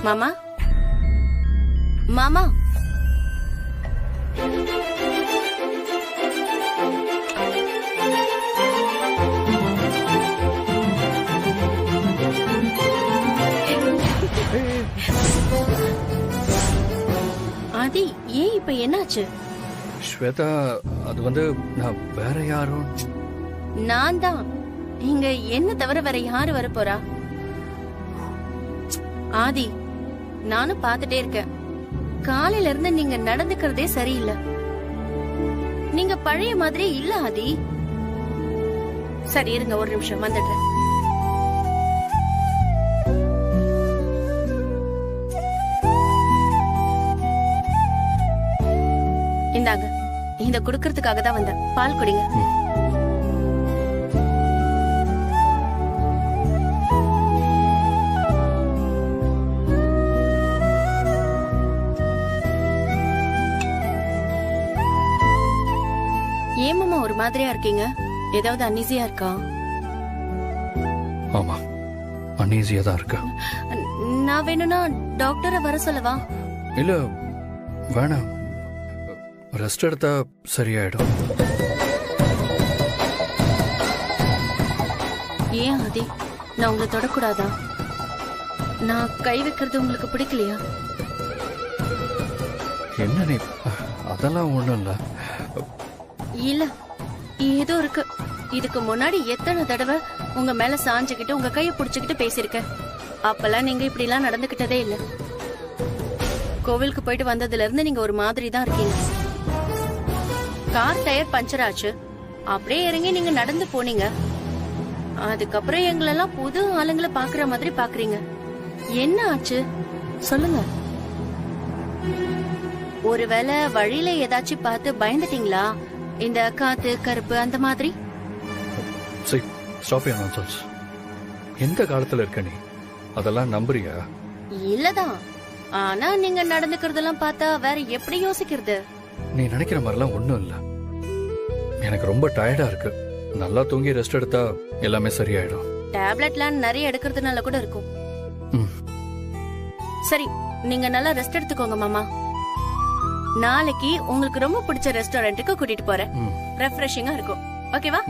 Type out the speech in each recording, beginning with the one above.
மாமா மாமா ஆதி, ஏன் இப்ப என்னாச்சு? ஸ்வேதா, அது நான் வேற யாரும். நான் தான். இங்க என்ன தவிர வேற யாரு வர போறா? ஆதி, நானும் பாத்துட்டே இருக்கேன். காலையில இருந்து நீங்க நடந்துக்கிறதே சரியில்லை. நீங்க பழைய மாதிரி இல்ல ஆதி. சரி இருங்க, ஒரு நிமிஷம் வந்துடுறேன். இந்தாங்க, இத குடுக்கறதுக்காக தான் வந்தேன். பால் குடிங்க. ஏமாமா ஒரு மாதிரியா இருக்கீங்க? ஏதாவது அன்ஈசியா இருக்கா? ஆமா, அன்ஈசியா தான் இருக்கா. நான் வேணும்னா டாக்டரை வர சொல்லவா? இல்ல வேணாம், ரெஸ்ட் எடுத்தா சரியாயிடும். ஏன் ஆதி, நான் உங்களை தொடக்கூடாதா? நான் கை வைக்கிறது உங்களுக்கு பிடிக்கலையா? என்ன நீ, அதெல்லாம் ஒண்ணும் இல்ல. இல்ல, ஏதோ இருக்கு. இதுக்கு முன்னாடி எத்தனை தடவை உங்க மேல சாஞ்சுக்கிட்டு உங்க கைய புடிச்சுக்கிட்டு பேசிருக்கேன். அப்பெல்லாம் நீங்க இப்படி எல்லாம் நடந்துகிட்டதே இல்ல. கோவிலுக்கு போயிட்டு வந்ததுல இருந்து நீங்க ஒரு மாதிரி தான் இருக்கீங்க. கார் டயர் பஞ்சர் ஆச்சு, அப்படியே இறங்கி நீங்க நடந்து போனீங்க. அதுக்கப்புறம் எங்களெல்லாம் புது ஆளுங்களை பாக்குற மாதிரி பாக்குறீங்க. என்ன ஆச்சு சொல்லுங்க. ஒருவேளை வழியில ஏதாச்சும் பார்த்து பயந்துட்டீங்களா? இந்த காத்து கருப்பு அந்த மாதிரி? சரி, ஸ்டாப் யுவர் நான்சென்ஸ். எந்த காலத்துல இருக்க நீ? அதெல்லாம் நம்புறியா? இல்லதான், ஆனா நீங்க நடந்துக்கிறதெல்லாம் பார்த்தா வேற எப்படி யோசிக்கிறது? நீ நினைக்கிற மாதிரிலாம் ஒண்ணும் இல்ல. எனக்கு ரொம்ப டயர்டா இருக்கு. நல்லா தூங்கி ரெஸ்ட் எடுத்தா எல்லாமே சரியாயிடும். டேப்லெட்லாம் நிறைய எடுக்கிறதுனால கூட இருக்கும். சரி, நீங்க நல்லா ரெஸ்ட் எடுத்துக்கோங்க மாமா. நாளைக்கு உங்களுக்கு ரொம்ப பிடிச்ச ரெஸ்டாரண்ட்டுக்கு கூட்டிட்டு போறேன். ரெஃப்ரெஷிங்கா இருக்கும். ஓகேவா?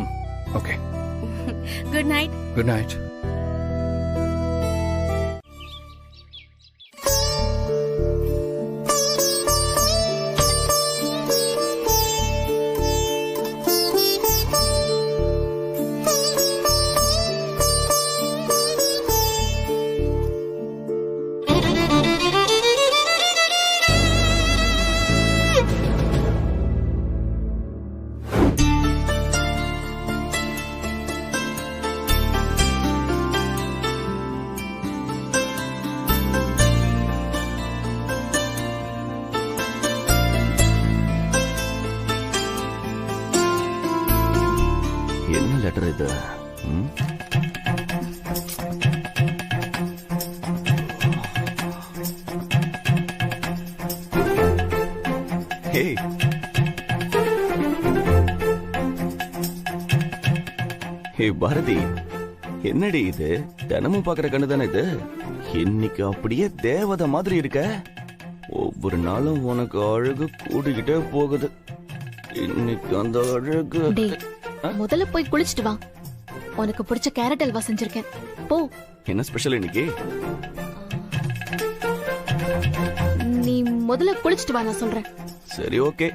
Okay. Good night. Good night. என்ன லெட்டர் இது? ஹே, ஹே பாரதி, என்னடி இது? தினமும் பாக்குற கண்ணு தானே இது? இன்னைக்கு அப்படியே தேவதை மாதிரி இருக்க. ஒவ்வொரு நாளும் உனக்கு அழகு கூடிக்கிட்டே போகுது. இன்னைக்கு அந்த அழகு. முதல்ல போய் குளிச்சிட்டு வா. உனக்கு பிடிச்ச கேரட் அல்வா செஞ்சிருக்கேன், போ. என்ன ஸ்பெஷல் இன்னைக்கு? நீ முதல்ல குளிச்சிட்டு வா, நான் சொல்றேன். சரி, ஓகே.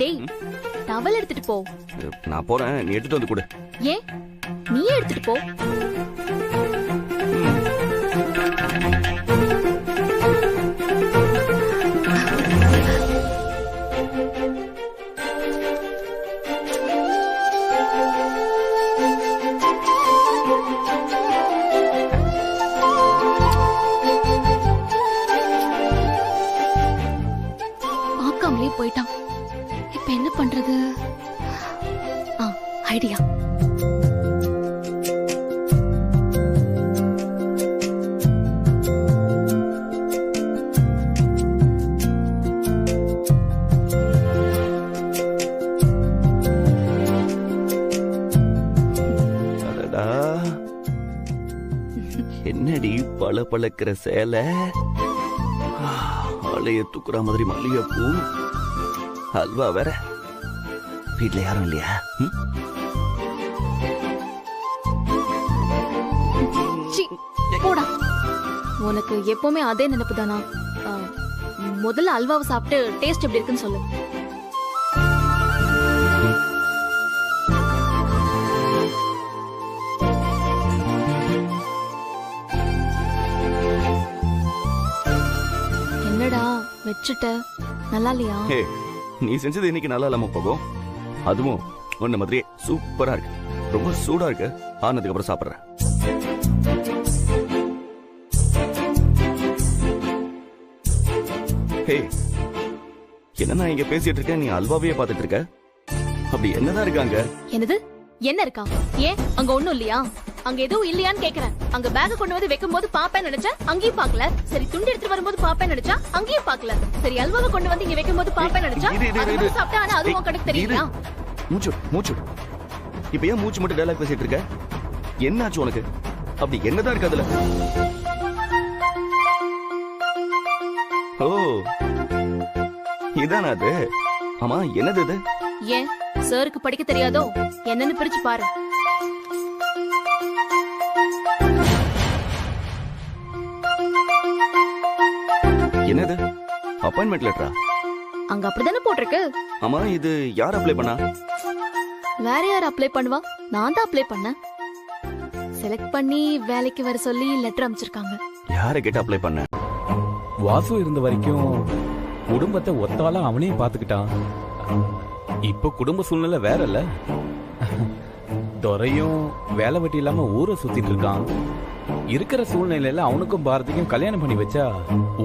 டேய், டவல் எடுத்துட்டு போ. நான் போறேன், நீ எடுத்துட்டு வந்து கொடு. ஏன்? நீயே எடுத்துட்டு போ. போயிட்டான். இப்ப என்ன பண்றது? ஐடியா. என்னடி பல பழக்கிற சேலை, ஆளைய தூக்குற மாதிரி மல்லிகைப்பூ, அல்வா வேற. வீட்டுல யாரும் இல்லையா? சீ, போடா. உனக்கு எப்பவுமே அதே நினைப்பு தானா? முதல்ல அல்வாவை சாப்பிட்டு டேஸ்ட் எப்படி இருக்குன்னு சொல்லு. என்னடா வச்சுட்ட? நல்லா இல்லையா? ஹே, நீ செஞ்சது இன்னைக்கு நல்லா இல்லாம போகும். அதுவும் உன்ன மாதிரியே சூப்பரா இருக்கு. ரொம்ப சூடா இருக்கு. ஆனதுக்கு அப்புறம் சாப்பிடுறேன். ஹே, என்ன நான் இங்க பேசிட்டு இருக்கேன், நீ அல்வாவையே பாத்துட்டு இருக்க? அப்படி என்னதான் இருக்காங்க? என்னது? என்ன இருக்கா? ஏன் அங்க ஒண்ணும் இல்லையா? அங்க எதுவும் இல்லையான்னு கேக்குறேன். அங்க பேக் கொண்டு வந்து வைக்கும் போது பாப்பேன் நினைச்சா அங்கேயும் பாக்கல. சரி, துண்டு எடுத்து வரும்போது பாப்பேன் நினைச்சா அங்கேயும் பாக்கல. சரி, அல்வாவை கொண்டு வந்து இங்க வைக்கும் போது பாப்பேன் நினைச்சா அது சாப்பிட்டா, ஆனா அதுவும் கணக்கு தெரியலையா? மூச்சு மூச்சு. இப்ப ஏன் மூச்சு மட்டும் டயலாக் பேசிட்டு இருக்க? என்னாச்சு உனக்கு? அப்படி என்னதான் இருக்கு அதுல? ஓ, இதானா அது? ஆமா, என்னது இது? ஏன் சாருக்கு படிக்க தெரியாதோ? என்னன்னு பிரிச்சு பாரு. என்னது? அப்பாயின்மெண்ட் லெட்டரா? அங்க அப்படிதானே போட்டிருக்கு. ஆமா, இது யார் அப்ளை பண்ணா? வேற யார் அப்ளை பண்ணுவா? நான் தான் அப்ளை பண்ணேன். செலக்ட் பண்ணி வேலைக்கு வர சொல்லி லெட்டர் அனுப்பிச்சிருக்காங்க. யாரை கேட்டு அப்ளை பண்ண? வாசு இருந்த வரைக்கும் குடும்பத்தை ஒத்தால அவனே பாத்துக்கிட்டான். இப்ப குடும்ப சூழ்நிலை வேற இல்ல. துரையும் வேலை வெட்டி இல்லாம ஊரை சுத்திட்டு இருக்கான். இருக்கிற சூழ்நிலையில அவனுக்கும் பாரதிக்கும் கல்யாணம் பண்ணி வச்சா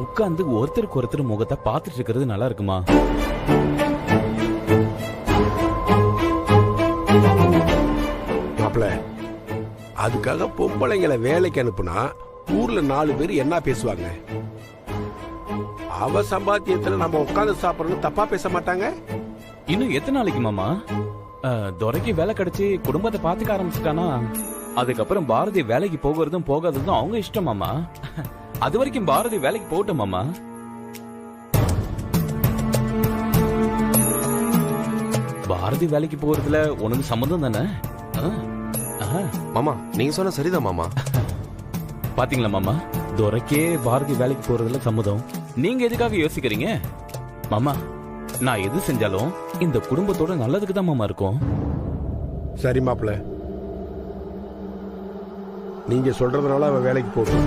உட்கார்ந்து ஒருத்தருக்கு ஒருத்தர் முகத்தை பாத்துட்டு இருக்கிறது நல்லா இருக்குமா? மாப்பிள்ள, அதுக்காக பொம்பளைங்களை வேலைக்கு அனுப்புனா ஊர்ல 4 பேர் என்ன பேசுவாங்க? அவ சம்பாத்தியத்துல நம்ம உட்கார்ந்து சாப்பிடணும் தப்பா பேச மாட்டாங்க? இன்னும் எத்தனை நாளைக்கு மாமா? துரைக்கு வேலை கிடைச்சி குடும்பத்தை பாத்துக்க ஆரம்பிச்சுட்டானா அதுக்கப்புறம் பாரதி வேலைக்கு போகிறதும் போகாததும் அவங்க இஷ்டம் மாமா. அது வரைக்கும் பாரதி வேலைக்கு போகட்டும் மாமா. பாரதி வேலைக்கு போறதுல உனக்கு சம்மதம் தானே? மாமா, நீங்க சொன்ன சரிதான் மாமா. பாத்தீங்களா மாமா, துரைக்கே பாரதி வேலைக்கு போறதுல சம்மதம். நீங்க எதுக்காக யோசிக்கிறீங்க? மாமா, நான் எது செஞ்சாலும் இந்த குடும்பத்தோட நல்லதுக்கு தான் மாமா இருக்கும். சரி மாப்பிள்ள, நீங்க சொல்றதுனால அவ வேலைக்கு போகும்.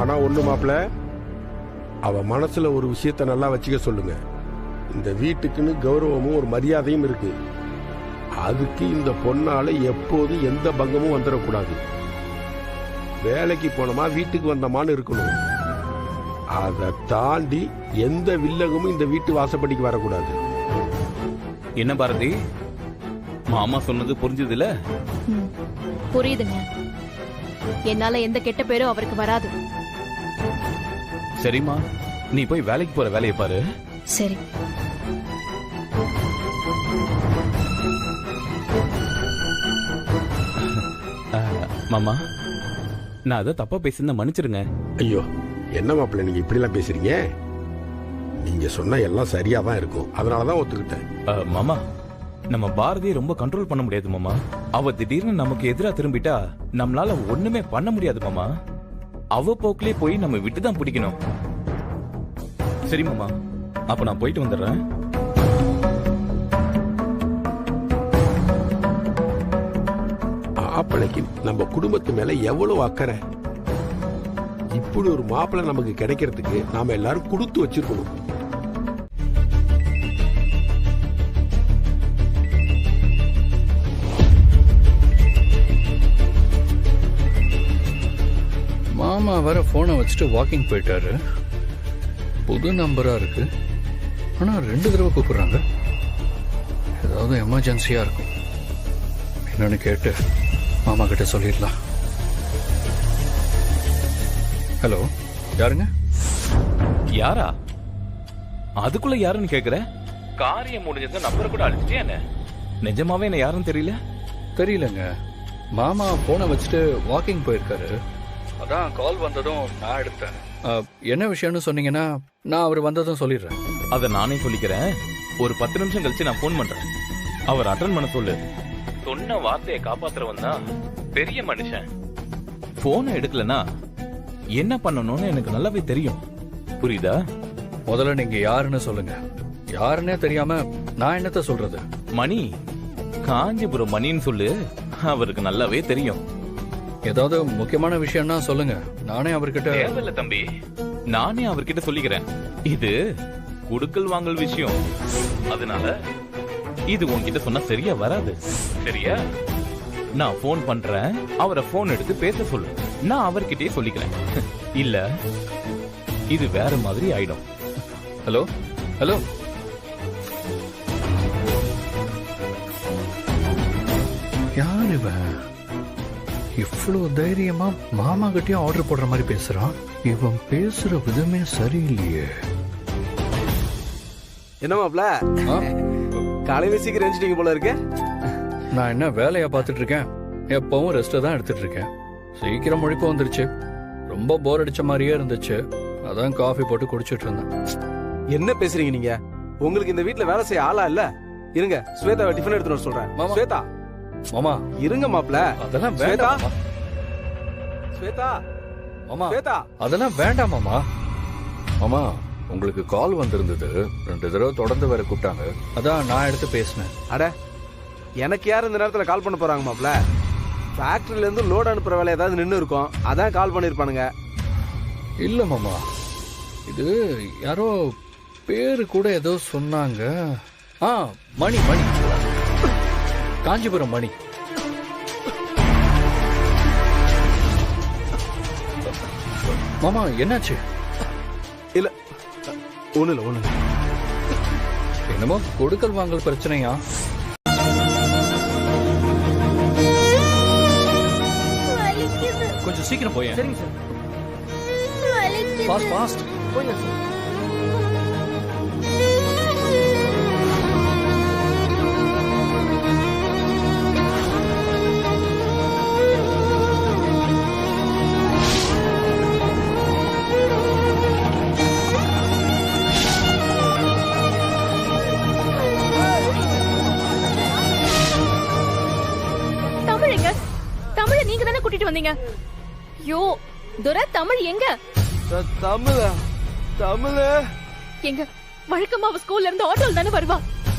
ஆனா ஒண்ணு மாப்பிள்ள, அவ மனசுல ஒரு விஷயத்த நல்லா வச்சுக்க சொல்லுங்க. இந்த வீட்டுக்குன்னு கௌரவமும் ஒரு மரியாதையும் இருக்கு. அதுக்கு இந்த பொண்ணால எப்போது எந்த பங்கமும் வந்துடக்கூடாது. வேலைக்கு போனோமா வீட்டுக்கு வந்தோமான்னு இருக்கணும். அதை தாண்டி எந்த வில்லகமும் இந்த வீட்டு வாசப்படிக்கு வரக்கூடாது. என்ன பாரதி, மாமா சொன்னது புரிஞ்சதுல? புரியுதுங்க. என்னால எந்த கெட்ட பேரும் அவருக்கு வராது. சரிம்மா, நீ போய் வேலைக்கு போற வேலையை பாரு. சரி. மாமா, நான் அதை தப்பா பேசியிருந்தா மன்னிச்சிருங்க. ஐயோ, என்ன மாப்பிள்ள நீங்க இப்படி எல்லாம் பேசுறீங்க? நீங்க சொன்ன எல்லாம் சரியா தான் இருக்கும். அதனாலதான் ஒத்துக்கிட்டேன். மாமா, நம்ம பாரதியை ரொம்ப கண்ட்ரோல் பண்ண முடியாது மாமா. அவ திடீர்னு நமக்கு எதிரா திரும்பிட்டா நம்மளால ஒண்ணுமே பண்ண முடியாது மாமா. அவ போக்கிலே போய் நம்ம விட்டுதான் பிடிக்கணும். சரி மாமா, அப்ப நான் போயிட்டு வந்துடுறேன். மாப்பிள்ளைக்கு நம்ம குடும்பத்து மேல எவ்வளவு அக்கறை. இப்படி ஒரு மாப்பிள்ளை நமக்கு கிடைக்கிறதுக்கு நாம எல்லாரும் கொடுத்து வச்சிருக்கணும். மாமா வர போனை வச்சுட்டு வாக்கிங் போயிட்டாரு. புது நம்பரா இருக்கு, ஆனா 2 தடவை கூப்பிடுறாங்க. ஏதாவது எமர்ஜென்சியா இருக்கும். என்னன்னு கேட்டு மாமா கிட்ட சொல்லிடலாம். ஹலோ, யாருங்க? யாரா? அதுக்குள்ள யாருன்னு கேக்குற? காரியம் முடிஞ்சது நம்பர் கூட அழிச்சிட்டே என்ன? நிஜமாவே என்ன யாரும் தெரியல? தெரியலங்க. மாமா போனை வச்சுட்டு வாக்கிங் போயிருக்காரு. அதான் கால் வந்ததும் நான் எடுத்தேன். என்ன விஷயம்னு சொன்னீங்கன்னா நான் அவர் வந்ததும் சொல்லிடுறேன். அத நானே சொல்லிக்கிறேன். ஒரு 10 நிமிஷம் கழிச்சு நான் போன் பண்றேன். அவர் அட்டன் பண்ண சொல்லு. சொன்ன வார்த்தையை காப்பாத்துறவன் தான் பெரிய மனுஷன். போனை எடுக்கலனா என்ன பண்ணணும்னு எனக்கு நல்லாவே தெரியும். புரியுதா? முதல்ல நீங்க யாருன்னு சொல்லுங்க. யாருன்னே தெரியாம நான் என்னத்த சொல்றது? மணி, காஞ்சிபுரம் மணின்னு சொல்லு. அவருக்கு நல்லாவே தெரியும். ஏதாவது முக்கியமான விஷயம்னா சொல்லுங்க. நானே அவர்கிட்ட. தேவையில்ல தம்பி, நானே அவர்கிட்ட சொல்லிக்கிறேன். இது குடுக்கல் வாங்கல் விஷயம். அதனால இது உன்கிட்ட சொன்னா சரியா வராது. சரியா? நான் போன் பண்றேன். அவரை போன் எடுத்து பேச சொல்லு. நான் அவர்கிட்டயே சொல்லிக்கிறேன். இல்ல இது வேற மாதிரி ஆயிடும். Hello hello. யார் இவன்? இவ்வளவு தைரியமா மாமா கிட்டயும் ஆர்டர் போடுற மாதிரி பேசுறான். இவன் பேசுற விதமே சரியில்லையே. என்ன மாப்ள, ஆ? காலையில சீக்கிரம் எழுந்துட்டீங்க போல இருக்கு. நான் என்ன வேலையா பார்த்துட்டு இருக்கேன்? எப்பவும் ரெஸ்ட் தான் எடுத்துட்டு இருக்கேன். சீக்கிரம் முழிப்பு வந்துருச்சு. ரொம்ப போர் அடிச்ச மாதிரியே இருந்துச்சு. அதான் காஃபி போட்டு குடிச்சிட்டு இருந்தேன். என்ன பேசுறீங்க நீங்க? உங்களுக்கு இந்த வீட்ல வேலை செய்ய ஆளா இல்ல? இருங்க, ஸ்வேதாவை டிஃபன் எடுத்துட்டு வர சொல்றேன். மாமா. ஸ்வேதா, மாமா இருங்க மாப்ள. அதெல்லாம் ஸ்வேதா, வேண்டாம். ஸ்வேதா, மாமா ஸ்வேதா. அதெல்லாம் வேண்டாம் மாமா. மாமா உங்களுக்கு கால் வந்திருந்தது. 2 தடவை தொடர்ந்து வேற கூப்பிட்டாங்க. அதான் நான் எடுத்து பேசினேன். அட, எனக்கு யார் இந்த நேரத்துல கால் பண்ண போறாங்க மாப்ள? ஃபேக்டரியில இருந்து லோட் அனுப்புற வேலை ஏதாவது நின்னு இருக்கும், அதான் கால் பண்ணிருப்பானுங்க. இல்ல மாமா, இது யாரோ பேரு கூட ஏதோ சொன்னாங்க. மணி மணி, காஞ்சிபுரம் மணி. மாமா என்னாச்சு? இல்ல, ஒண்ணு இல்ல, ஒண்ணு இல்ல. என்னமோ கொடுக்கல் வாங்கல் பிரச்சனையா? கொஞ்சம் சீக்கிரம் போய். சரிங்க சார். Fast fast. போங்க சார். தமிழுங்க, தமிழ நீங்க தானே கூட்டிட்டு வந்தீங்க. யோ துரை, தமிழ் எங்க? தமிழ தமிழ எங்க? வழக்கமா அவ ஸ்கூல்ல இருந்து ஆட்டோல தானே வருவா.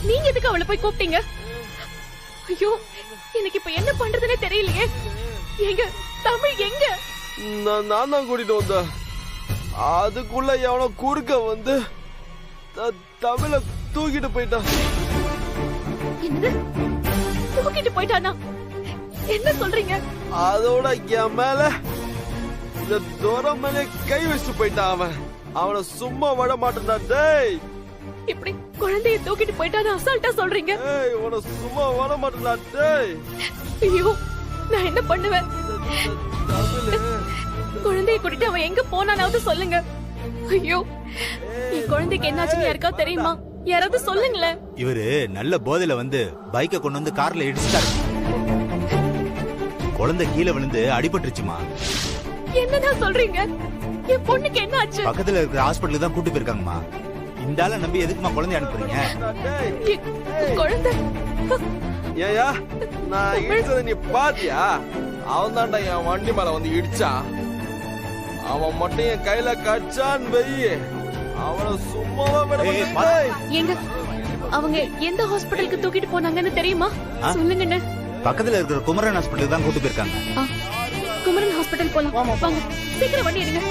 நீங்க எதுக்கு அவளை போய் கூப்பிட்டீங்க? ஐயோ, எனக்கு இப்ப என்ன பண்றதுன்னே தெரியலையே. எங்க தமிழ் எங்க? நான் தான் கூட்டிட்டு வந்தேன். அதுக்குள்ள எவனோ குறுக்க வந்து தமிழ தூக்கிட்டு போயிட்டான். என்னது? தூக்கிட்டு போயிட்டானா? என்ன சொல்றீங்க? அதோட என் மேல இந்த துரை மேலே கை வச்சு போயிட்டான். அவனை சும்மா விட மாட்டேன்டா. டேய், இப்படி குழந்தைய தூக்கிட்டு போயிட்டான்னு அசால்ட்டா சொல்றீங்க. டேய், உன சும்மா விட மாட்டேன்டா. டேய், ஐயோ, நான் என்ன பண்ணுவேன்? குழந்தைய கூட்டிட்டு அவன் எங்க போனானாவது சொல்லுங்க. ஐயோ, என் குழந்தைக்கு என்னாச்சுன்னு யாருக்கா தெரியுமா? யாராவது சொல்லுங்களேன். இவரு நல்ல போதையில வந்து பைக்கை கொண்டு வந்து கார்ல இடிச்சுட்டாரு. குழந்தை கீழே விழுந்து அடிபட்டுருச்சுமா. என்னதான் சொல்றீங்க? என் பொண்ணுக்கு என்ன ஆச்சு? பக்கத்துல இருக்கிற ஹாஸ்பிட்டலுக்கு தான் கூட்டு போயிருக்காங்கம்மா. இந்த ஆளை நம்பி எதுக்குமா குழந்தை அனுப்புறீங்க? என் குழந்தை. ஏயா, நான் இடிச்சத நீ பாத்தியா? அவன் தான்டா என் வண்டி மேல வந்து இடிச்சான். அவன் மட்டும் என் கையில கச்சான் வெயி, அவனை சும்மாவா விட மாட்டேன். எங்க அவங்க எந்த ஹாஸ்பிடலுக்கு தூக்கிட்டு போனாங்கன்னு தெரியுமா? சொல்லுங்கண்ணே. பக்கத்துல இருக்கிற குமரன் ஹாஸ்பிட்டலுக்கு தான் கூட்டு போயிருக்காங்க. குமரன் ஹாஸ்பிடல் போலாம். வாங்க, சீக்கிரம் வண்டி எடுங்க.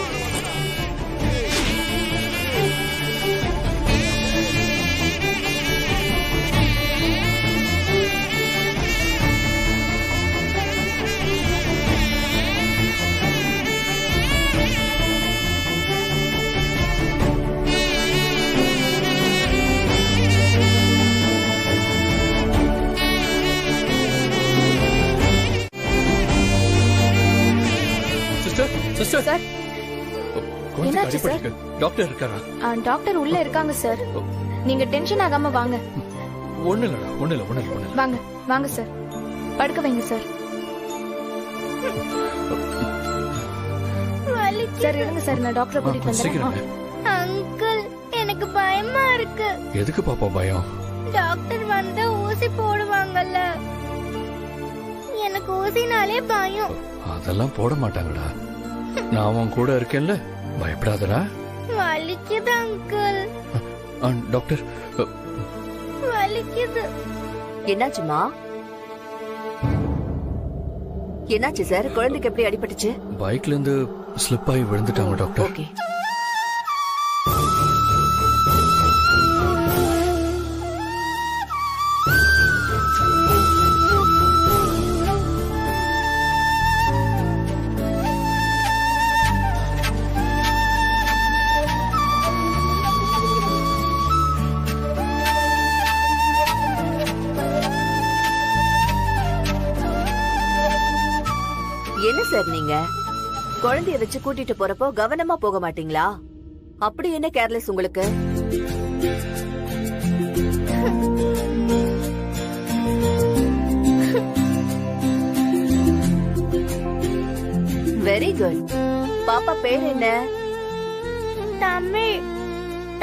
சிஸ்டர், சார், கொஞ்சம் என்னாச்சு அடிபட்டிருக்கு. டாக்டர் இருக்காரா? டாக்டர் உள்ள இருக்காங்க சார். நீங்க டென்ஷன் ஆகாம வாங்க. ஒண்ணு இல்ல வாங்க வாங்க சார், படுக்க வைங்க சார். சார் இருங்க சார், நான் டாக்டரை கூட்டிட்டு வந்துடுறேன். சீக்கிரம். அங்கிள், எனக்கு பயமா இருக்கு. எதுக்கு பாப்பா பயம்? டாக்டர் வந்து ஊசி போடுவாங்கல்ல, எனக்கு ஊசினாலே பயம். அதெல்லாம் போட மாட்டாங்கடா. நான் அவன் கூட இருக்கேன்ல, பயப்படாதடா. வலிக்குது அங்கிள், டாக்டர். வலிக்குது. என்னாச்சுமா? என்னாச்சு சார்? குழந்தைக்கு எப்படி அடிபட்டுச்சு? பைக்ல இருந்து ஸ்லிப் ஆகி விழுந்துட்டாங்க டாக்டர். ஓகே. என்ன சார் நீங்க குழந்தைய வச்சு கூட்டிட்டு போறப்போ கவனமா போக மாட்டீங்களா? அப்படி என்ன கேர்லெஸ் உங்களுக்கு? Very good. பாப்பா பேர் என்ன?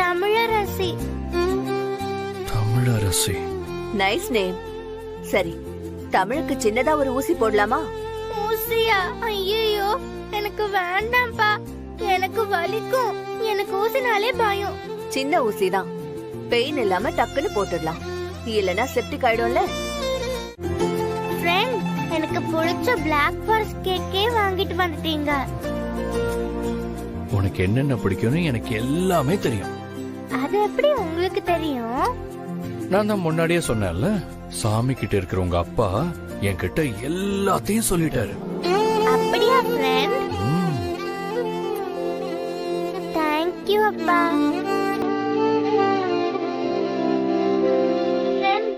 தமிழரசி. தமிழரசி. Nice name. சரி, தமிழுக்கு சின்னதா ஒரு ஊசி போடலாமா? ஊசியா? ஐயோ, எனக்கு வேண்டாம்ப்பா, எனக்கு வலிக்கும். எனக்கு ஊசினாலே பயம். சின்ன ஊசி தான், பெயின் இல்லாம டக்குன்னு போட்டுடலாம். இல்லனா செப்டிக் ஆயிடும்ல. ஃப்ரெண்ட், எனக்கு பிடிச்ச பிளாக் ஃபாரஸ்ட் கேக்கே வாங்கிட்டு வந்துட்டீங்க. உனக்கு என்னென்ன பிடிக்கும்னு எனக்கு எல்லாமே தெரியும். அது எப்படி உங்களுக்கு தெரியும்? நான் தான் முன்னாடியே சொன்னேன்ல, சாமி கிட்ட இருக்கிற உங்க அப்பா என்கிட்ட எல்லாத்தையும் சொல்லிட்டாரு. அப்படியா ஃப்ரெண்ட்? தேங்க் யூ அப்பா. ஃப்ரெண்ட்,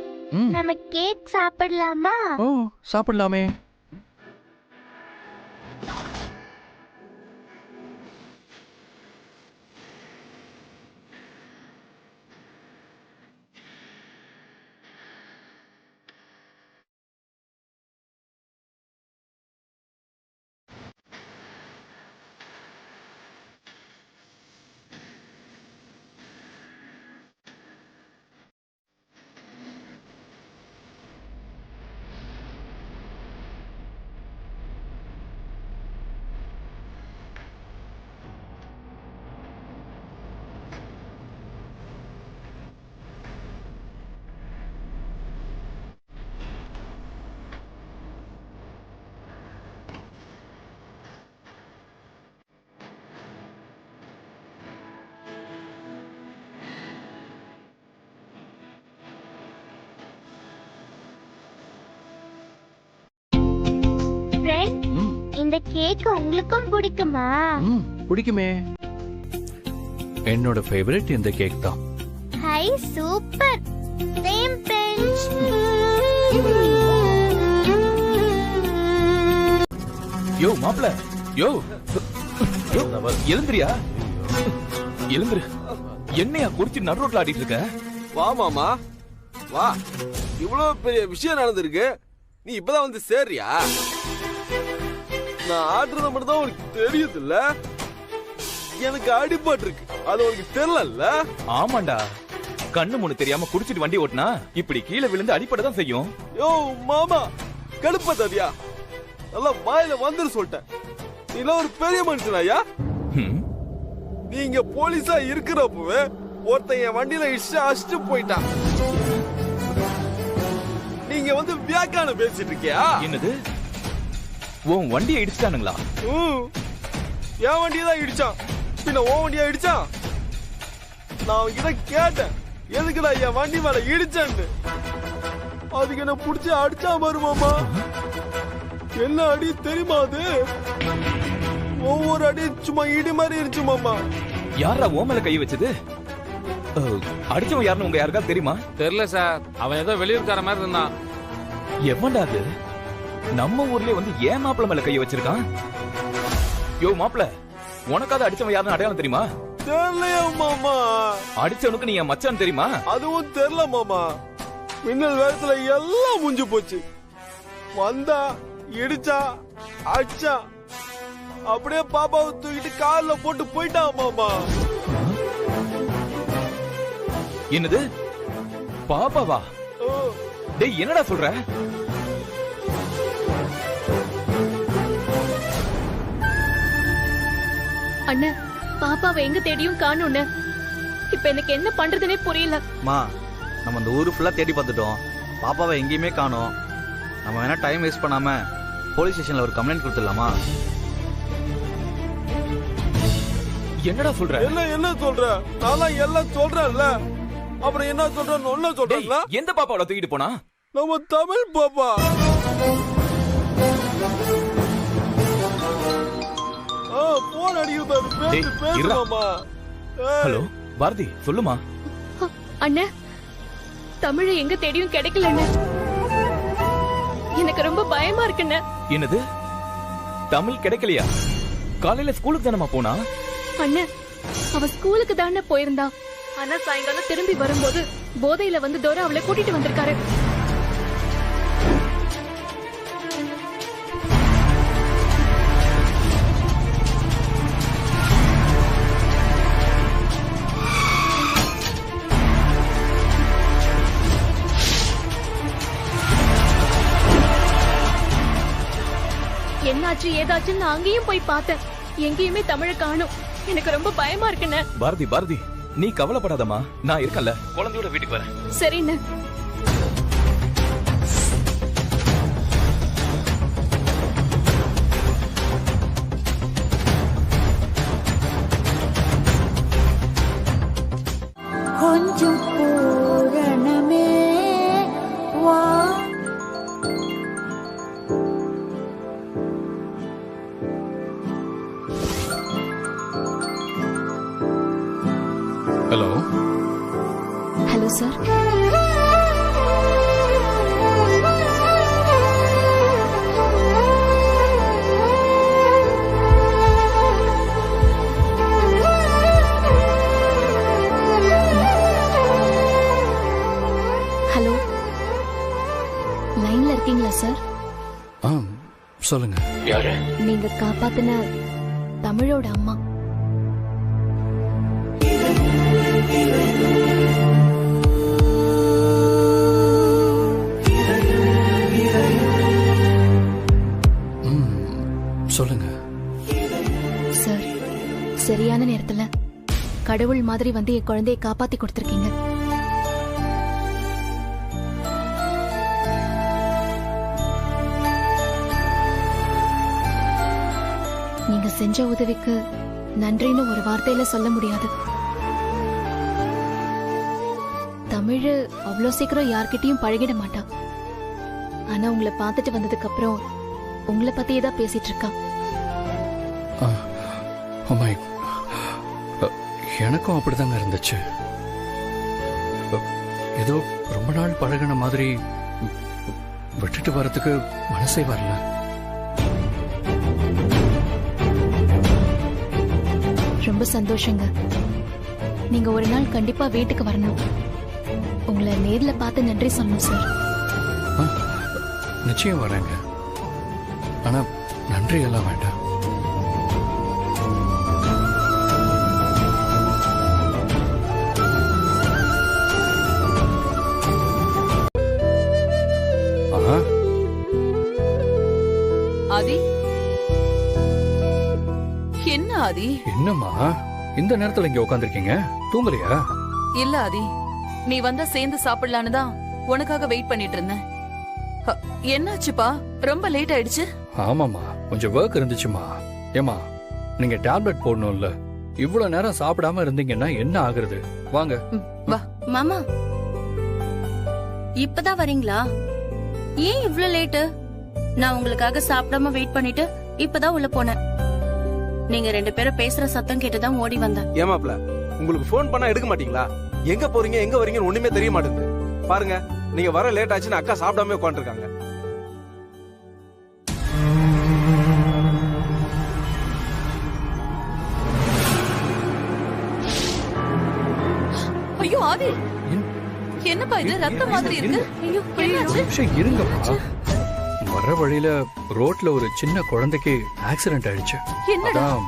நம்ம கேக் சாப்பிடலாமா? ஓ, சாப்பிடலாமே. இந்த கேக் உங்களுக்கும் பிடிக்குமா? பிடிக்குமே. என்னோட ஃபேவரட் இந்த கேக் தான். Hi, super. Same bench. யோ மாப்ள, யோ எழுந்திரியா, எழுந்திரு. என்னையா குடிச்சு நடு ரோட்ல ஆடிட்டு இருக்க? வா மாமா வா, இவ்வளவு பெரிய விஷயம் நடந்திருக்கு, நீ இப்பதான் வந்து சேர்றியா? நான் ஆடுறத மட்டும் தான் உனக்கு தெரியுது இல்ல, எனக்கு அடிபட்டு இருக்கு, அது உனக்கு தெரியல. ஆமாண்டா, கண்ணு முன்னு தெரியாம குடிச்சிட்டு வண்டி ஓட்டினா இப்படி கீழே விழுந்து அடிப்படதான் செய்யும். யோ மாமா, கடுப்ப தவியா, நல்லா வாயில வந்துரு சொல்லிட்டேன். நீ ஒரு பெரிய மனுஷனாயா? நீங்க போலீஸா இருக்கிறப்பவே ஒருத்தன் என் வண்டியில அடிச்சுட்டு போயிட்டான். நீங்க வந்து வியாக்கான பேசிட்டு இருக்கியா? என்னது, உன் வண்டியை இடிச்சிட்டானுங்களா? என் வண்டியை தான் இடிச்சான், பின்ன உன் வண்டியா இடிச்சான்? நான் அவங்கிட்ட கேட்டேன், எதுக்குடா என் வண்டி மேல இடிச்சான்னு. அதுக்கு என்ன புடிச்சு அடிச்சா வருமாமா. என்ன அடி தெரியுமா அது? ஒவ்வொரு அடி சும்மா இடி மாதிரி இருந்துச்சு மாமா. யாரா ஓ மேல கை வச்சது? அடிச்சவன் யாருன்னு உங்க யாருக்கா தெரியுமா? தெரியல சார், அவன் ஏதோ வெளியூர்கார மாதிரி இருந்தான். எவன்டா அது? நம்ம ஊர்லயே வந்து ஏன் மாப்பிள மேல கைய வச்சிருக்கான்? யோ மாப்பிள, உனக்காவது அடிச்சவன் யாருன்னு அடையாளம் தெரியுமா? தெரியலையா மாமா. அடிச்சவனுக்கு நீ என் மச்சான் தெரியுமா? அதுவும் தெரியல மாமா. மின்னல் வேகத்துல எல்லாம் முடிஞ்சு போச்சு. வந்தா இடிச்சா அடிச்சா அப்படியே பாப்பாவை தூக்கிட்டு கார்ல போட்டு போயிட்டான் மாமா. என்னது பாப்பாவா? டேய் என்னடா சொல்ற? அண்ணா பாப்பாவை எங்க தேடியும் காணோம்னு. இப்ப எனக்கு என்ன பண்றதுனே புரியல. மா நம்ம இந்த ஊரு ஃபுல்லா தேடி பார்த்துட்டோம், பாப்பாவை எங்கேயுமே காணோம். நம்ம வேணா டைம் வேஸ்ட் பண்ணாம போலீஸ் ஸ்டேஷன்ல ஒரு கம்ப்ளைண்ட் கொடுத்துடலாமா? என்னடா சொல்ற? என்ன சொல்ற? நான் எல்லாம் சொல்றேன்ல, அப்புறம் என்ன சொல்றேன்னு ஒன்ன சொல்றேன்ல. எந்த பாப்பாவோட தூக்கிட்டு போனா? நம்ம தமிழ் பாப்பா. போன் அடிக்குது, பேசுமா. ஹலோ பாரதி, சொல்லுமா. அண்ணா தமிழை எங்க தேடியும் கிடைக்கல. எனக்கு ரொம்ப பயமா இருக்குண்ண. என்னது தமிழ் கிடைக்கலையா? காலையில ஸ்கூலுக்கு தானமா போனா? அண்ணா அவ ஸ்கூலுக்கு தானே போயிருந்தா. ஆனா சாயங்காலம் திரும்பி வரும்போது போதையில வந்து டோரா அவளை கூட்டிட்டு வந்திருக்காரு. என்னாச்சு ஏதாச்சுன்னு நான் அங்கேயும் போய் பார்த்தேன். எங்கேயுமே தமிழை காணோம். எனக்கு ரொம்ப பயமா இருக்குண்ணே. பாரதி பாரதி, நீ கவலைப்படாதம்மா, நான் இருக்கல. குழந்தையோட வீட்டுக்கு வரேன். சரிண்ணே. கொஞ்சம் பூரணமே வா. ஹலோ. Hello sir. ஹலோ, லைன்ல இருக்கீங்களா சார்? சொல்லுங்க. யாரு? நீங்க காப்பாத்தின தமிழோட அம்மா. சொல்லுங்க சார். சரியான நேரத்துல கடவுள் மாதிரி வந்து என் குழந்தையை காப்பாத்தி கொடுத்திருக்கீங்க. நீங்க செஞ்ச உதவிக்கு நன்றின்னு ஒரு வார்த்தையில சொல்ல முடியாது. தமிழ் அவ்வளோ சீக்கிரம் யார்கிட்டயும் பழகிட மாட்டா. ஆனா உங்களை பார்த்துட்டு வந்ததுக்கு அப்புறம் உங்களை பத்தியே தான் பேசிட்டு இருக்கா. எனக்கும் அப்படிதாங்க இருந்துச்சு. ஏதோ ரொம்ப நாள் பழகின மாதிரி விட்டுட்டு வரதுக்கு மனசே வரல. ரொம்ப சந்தோஷங்க. நீங்க ஒரு நாள் கண்டிப்பா வீட்டுக்கு வரணும். உங்களை நேர்ல பார்த்து நன்றி சொல்லணும் சார். நிச்சயம் வரேங்க. ஆனா நன்றி எல்லாம் வேண்டாம். ஆதி, என்ன ஆதி? என்னம்மா இந்த நேரத்துல இங்க உட்கார்ந்திருக்கீங்க? தூங்கலையா? இல்ல ஆதி, நீ வந்தா சேர்ந்து சாப்பிடலான்னு தான் உனக்காக வெயிட் பண்ணிட்டு இருந்தேன். என்னாச்சுப்பா, ரொம்ப லேட் ஆயிடுச்சு? ஆமாமா, கொஞ்சம் ஒர்க் இருந்துச்சுமா. ஏமா, நீங்க டேப்லெட் போடணும்ல, இவ்வளவு நேரம் சாப்பிடாம இருந்தீங்கன்னா என்ன ஆகுறது? வாங்க. வா மாமா. இப்பதான் வரீங்களா? ஏன் இவ்ளோ லேட்டு? நான் உங்களுக்காக சாப்பிடாம வெயிட் பண்ணிட்டு இப்பதான் உள்ள போனேன். நீங்க ரெண்டு பேரும் பேசுற சத்தம் கேட்டுதான் ஓடி வந்தேன். ஏமாப்ல, உங்களுக்கு போன் பண்ணா எடுக்க மாட்டீங்களா? எங்க போறீங்க எங்க வரீங்கன்னு ஒண்ணுமே தெரிய மாட்டேங்குது. பாருங்க, நீங்க வர லேட் ஆச்சுன்னு அக்கா சாப்பிடாம உட்காந்துருக்காங்க. ஐயோ ஆதி, என்னப்பா இது ரத்தம் மாதிரி இருக்கு ஐயோ என்னாச்சு நிமிஷம் இருங்கப்பா. வர வழியில ரோட்ல ஒரு சின்ன குழந்தைக்கு ஆக்சிடென்ட் ஆயிடுச்சு. என்னடா? அதான்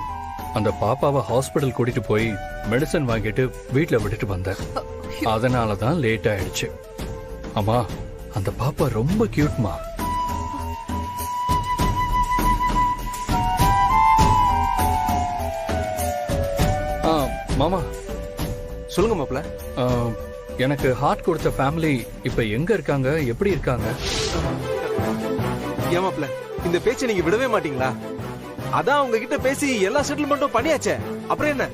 அந்த பாப்பாவை ஹாஸ்பிடல் கூட்டிட்டு போய் மெடிசன் வாங்கிட்டு வீட்ல விட்டுட்டு வந்தேன். அதனாலதான் லேட் ஆயிடுச்சு. அம்மா, அந்த பாப்பா ரொம்ப கியூட்மா. மாமா சொல்லுங்க மாப்ள. எனக்கு ஹார்ட் கொடுத்த ஃபேமிலி இப்ப எங்க இருக்காங்க, எப்படி இருக்காங்க? ஏன் மாப்ள, இந்த பேச்சை நீங்க விடவே மாட்டீங்களா? அதான் அவங்க கிட்ட பேசி எல்லா செட்டில்மெண்ட்டும் பண்ணியாச்சே. அப்புறம் என்ன,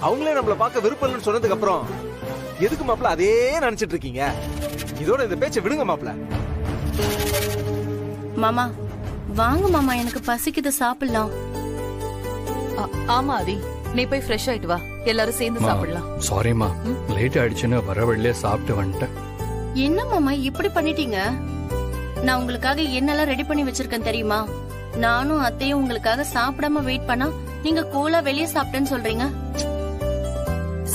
அவங்களே நம்மள பார்க்க விருப்பம் இல்லைன்னு சொன்னதுக்கு அப்புறம் எதுக்கு மாப்ள அதே நினைச்சிட்டு இருக்கீங்க? இதோட இந்த பேச்சை விடுங்க மாப்ள. மாமா வாங்க மாமா, எனக்கு பசிக்குது, சாப்பிடலாம். ஆமா ஆதி, நீ போய் ஃப்ரெஷ் ஆயிட்டு வா, எல்லாரும் சேர்ந்து சாப்பிடலாம். சாரிமா, லேட் ஆயிடுச்சுன்னு வர வழியிலே சாப்பிட்டு வந்துட்டேன். என்ன மாமா இப்படி பண்ணிட்டீங்க? நான் உங்களுக்காக என்னெல்லாம் ரெடி பண்ணி வச்சிருக்கேன் தெரியுமா? நானும் அத்தையும் உங்களுக்காக சாப்பிடாம வெயிட் பண்ணா நீங்க கூலா வெளியே சாப்பிட்டேன்னு சொல்றீங்க.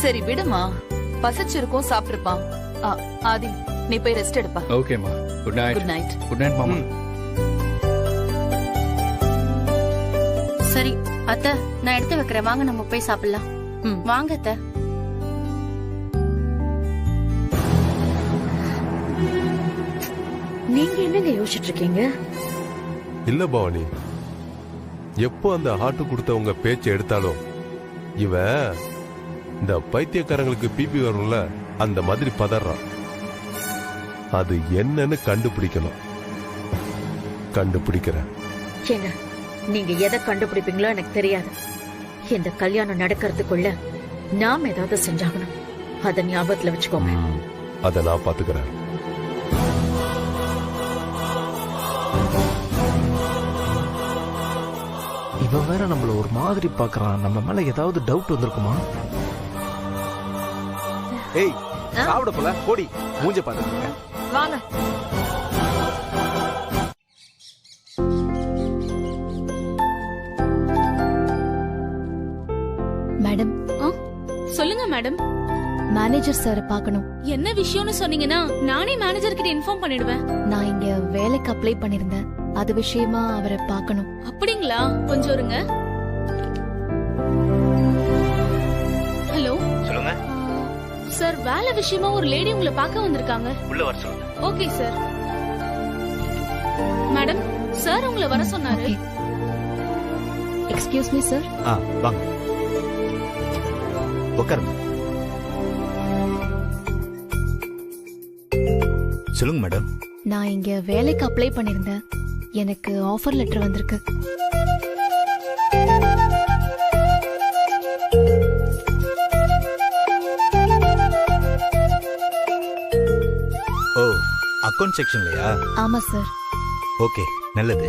சரி விடுமா, பசிச்சிருக்கோம், சாப்பிட்டுருப்பான். ஆதி நீ போய் ரெஸ்ட் எடுப்பா. ஓகேமா, good night. Good night. Good night மாமா. சரி அத்தை, நான் எடுத்து வைக்கிறேன், வாங்க நம்ம போய் சாப்பிடலாம். வாங்க அத்தை. நீங்க என்னங்க யோசிச்சுட்டு இருக்கீங்க? இல்ல பவானி, எப்போ அந்த ஹார்ட் கொடுத்தவங்க பேச்சை எடுத்தாலும் இவன் இந்த பைத்தியக்காரங்களுக்கு பிபி வரும்ல, அந்த மாதிரி பதறான். அது என்னன்னு கண்டுபிடிக்கணும். கண்டுபிடிக்கிறேன். ஏங்க, நீங்க எதை கண்டுபிடிப்பீங்களோ எனக்கு தெரியாது. இந்த கல்யாணம் நடக்கிறதுக்குள்ள நாம ஏதாவது செஞ்சாகணும். அத ஞாபகத்துல வச்சுக்கோங்க. அத நான் பாத்துக்கிறேன். இவன் வேற நம்மள ஒரு மாதிரி பாக்குறான். நம்ம மேல ஏதாவது டவுட் வந்திருக்குமா? ஏய், சாப்பிட போல கோடி மூஞ்ச பாத்துங்க. வாங்க. மேடம். சொல்லுங்க மேடம். மேனேஜர் சார் பார்க்கணும். என்ன விஷயம்னு சொன்னீங்கன்னா நானே மேனேஜர் கிட்ட இன்ஃபார்ம் பண்ணிடுவேன். நான் இங்க வேலைக்கு அப்ளை பண்ணிருந்தேன், அது விஷயமா அவரை பார்க்கணும். அப்படிங்களா? கொஞ்சம் இருங்க. ஹலோ, சொல்லுங்க சார். வேலை விஷயமா ஒரு லேடி உங்களை பார்க்க வந்திருக்காங்க. உள்ள வர சொல்லுங்க. Okay sir. மேடம், சார் உங்களை வர சொன்னாரு. Excuse me sir. வாங்க உட்காருங்க. சொல்லுங்க மேடம். நான் இங்க வேலைக்கு அப்ளை பண்ணிருந்தேன், எனக்கு ஆஃபர் லெட்டர் வந்திருக்கு. ஓ, அக்கவுண்ட் செக்ஷன்லயா? ஆமா சார். ஓகே, நல்லது.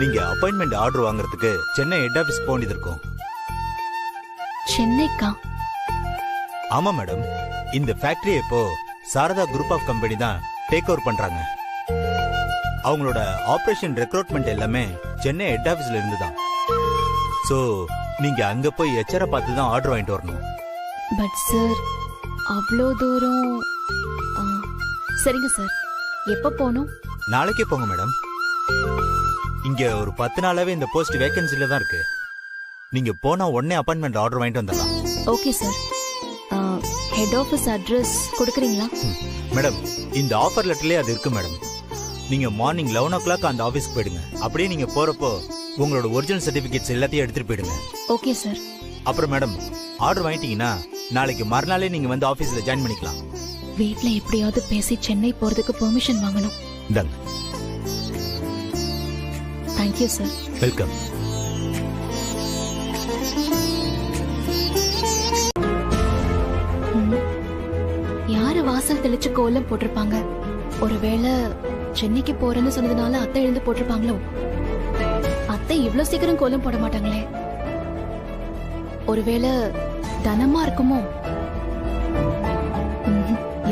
நீங்க அப்பாயின்மெண்ட் ஆர்டர் வாங்குறதுக்கு சென்னை ஹெட் ஆபீஸ் போக வேண்டியது இருக்கும். சென்னைக்கா? ஆமா மேடம், இந்த ஃபேக்டரி இப்போ சாரதா குரூப் ஆஃப் கம்பெனி தான் டேக் ஓவர் பண்றாங்க. அவங்களோட ஆபரேஷன் ரெக்ரூட்மெண்ட் எல்லாமே சென்னை ஹெட் ஆபீஸ்ல இருந்து தான். சோ நீங்க அங்க போய் எச்சர பார்த்து தான் ஆர்டர் வாங்கிட்டு வரணும். பட் சார், அவ்வளோ தூரம். சரிங்க சார், எப்ப போகணும்? நாளைக்கே போங்க மேடம். இங்க ஒரு 10 நாளாவே இந்த போஸ்ட் வேகன்சில தான் இருக்கு. நீங்க போனா உடனே அப்பாயின்மெண்ட் ஆர்டர் வாங்கிட்டு வந்துடலாம். Okay sir. Head office address கொடுக்குறீங்களா? மேடம், இந்த ஆஃபர் லெட்டர்லயே அது இருக்கு மேடம். நீங்க மார்னிங் 11 o'clock அந்த ஆபீஸ்க்கு போயிடுங்க. அப்படியே நீங்க போறப்போ உங்களோட ஒரிஜினல் சர்டிபிகேட்ஸ் எல்லாத்தையும் எடுத்துட்டு போயிடுங்க. Okay sir. அப்புறம் மேடம், ஆர்டர் வாங்கிட்டீங்கன்னா நாளைக்கு மறுநாளே நீங்க வந்து ஆபீஸ்ல ஜாயின் பண்ணிக்கலாம். வீட்ல எப்படியாவது பேசி சென்னை போறதுக்கு பெர்மிஷன் வாங்கணும். இந்தாங்க. Thank you sir. வெல்கம். யாரு வாசல் தெளிச்சு கோலம் போட்டிருப்பாங்க? ஒருவேளை சென்னைக்கு போறேன்னு சொன்னதுனால அத்தை எழுந்து போட்டிருப்பாங்களோ? அத்தை இவ்ளோ சீக்கிரம் கோலம் போட மாட்டாங்களே. ஒருவேளை தனமா இருக்குமோ?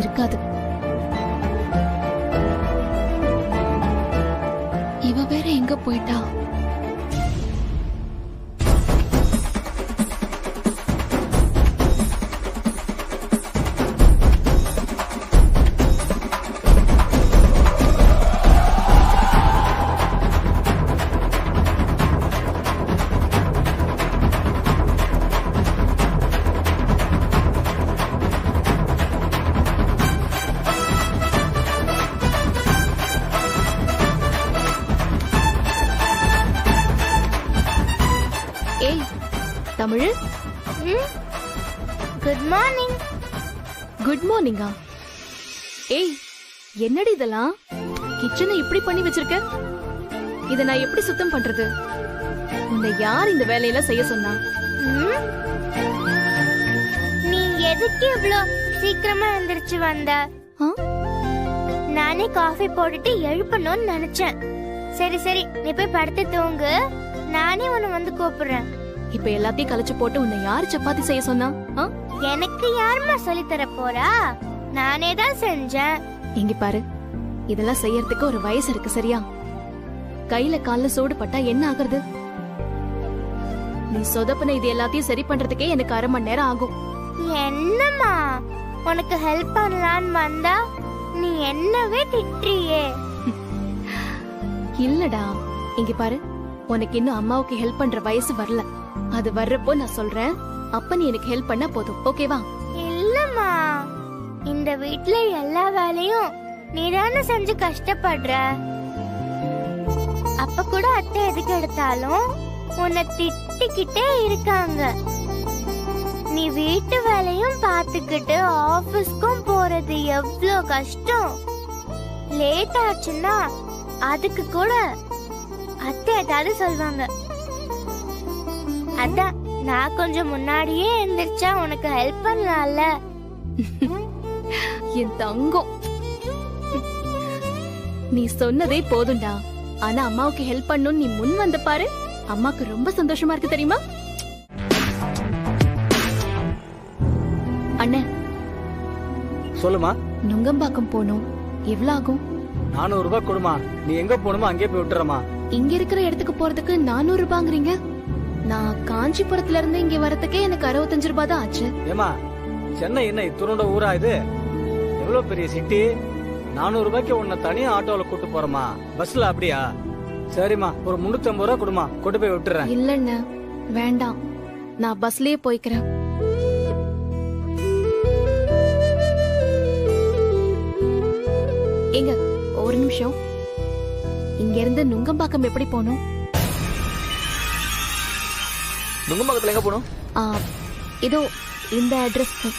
இருக்காது. இவ வேற எங்க போயிட்டா? தமிழ். Good morning. குட் மார்னிங்கா? ஏய், என்னடி இதெல்லாம்? கிச்சனை இப்படி பண்ணி வச்சிருக்க. இத நான் எப்படி சுத்தம் பண்றது? உன்னை யார் இந்த வேலையெல்லாம் செய்ய சொன்னா? நீ எதுக்கு இவ்ளோ சீக்கிரமா எந்திரிச்சு வந்த? நானே காஃபி போட்டுட்டு எழுப்பணும்னு நினைச்சேன். சரி சரி, நீ போய் படுத்து தூங்கு. நானே உன்னை வந்து கூப்பிடுறேன். இப்ப எல்லாத்தையும் கலைச்சு போட்டு உன்னை யார் சப்பாத்தி செய்ய சொன்னா? எனக்கு யாருமா சொல்லி தர போறா? நானே தான் செஞ்சேன். இங்க பாரு, இதெல்லாம் செய்யறதுக்கு ஒரு வயசு இருக்கு, சரியா? கையில கால்ல சூடு பட்டா என்ன ஆகுறது? நீ சொதப்புன இது எல்லாத்தையும் சரி பண்றதுக்கே எனக்கு 1/2 மணி நேரம் ஆகும். என்னம்மா, உனக்கு ஹெல்ப் பண்ணலான்னு வந்தா நீ என்னவே திட்டுறியே. இல்லடா, இங்க பாரு, உனக்கு இன்னும் அம்மாவுக்கு ஹெல்ப் பண்ற வயசு வரல. அது வர்றப்போ நான் சொல்றேன், அப்ப நீ எனக்கு ஹெல்ப் பண்ணா போதும், ஓகேவா? இல்லம்மா, இந்த வீட்ல எல்லா வேலையும் நீதானே செஞ்சு கஷ்டப்படுற. அப்ப கூட அத்தை எதுக்கு எடுத்தாலும் உன்னை திட்டிக்கிட்டே இருக்காங்க. நீ வீட்டு வேலையும் பார்த்துக்கிட்டு ஆபீஸ்க்கும் போறது எவ்வளோ கஷ்டம். லேட் ஆச்சுன்னா அதுக்கு கூட அத்தை ஏதாவது சொல்வாங்க. அதான் நான் கொஞ்சம் முன்னாடியே எந்திரிச்சா உனக்கு ஹெல்ப் பண்ணலாம்ல. என் தங்கம், நீ சொன்னதே போதும்டா. ஆனா அம்மாவுக்கு ஹெல்ப் பண்ணணும்னு நீ முன் வந்த பாரு, அம்மாக்கு ரொம்ப சந்தோஷமா இருக்கு தெரியுமா? அண்ணே, சொல்லுமா. நுங்கம்பாக்கம் போனோம், எவ்வளவு ஆகும்? 400 ரூபாய் கொடுமா. நீ எங்க போகணுமோ அங்கே போய் விட்டுறமா. இங்க இருக்கிற இடத்துக்கு போறதுக்கு 400 ரூபாங்கிறீங்க? நான் காஞ்சிபுரத்துல இருந்து இங்க வரதுக்கே எனக்கு 65 ரூபாய் தான் ஆச்சு. ஏமா, சென்னை என்ன இத்துணோட ஊரா இது? எவ்வளவு பெரிய சிட்டி. 400 ரூபாய்க்கு உன்னை தனியா ஆட்டோல கூட்டு போறமா? பஸ்ல அப்படியா? சரிம்மா, ஒரு 350 ரூபாய் கொடுமா, கொண்டு போய் விட்டுறேன். இல்லண்ண, வேண்டாம், நான் பஸ்லயே போய்க்கிறேன். எங்க ஒரு நிமிஷம், இங்க இருந்து நுங்கம்பாக்கம் எப்படி போகணும்? நுங்கம்பாக்கத்துல எங்க போகணும்? இதோ இந்த அட்ரஸ்க்கு.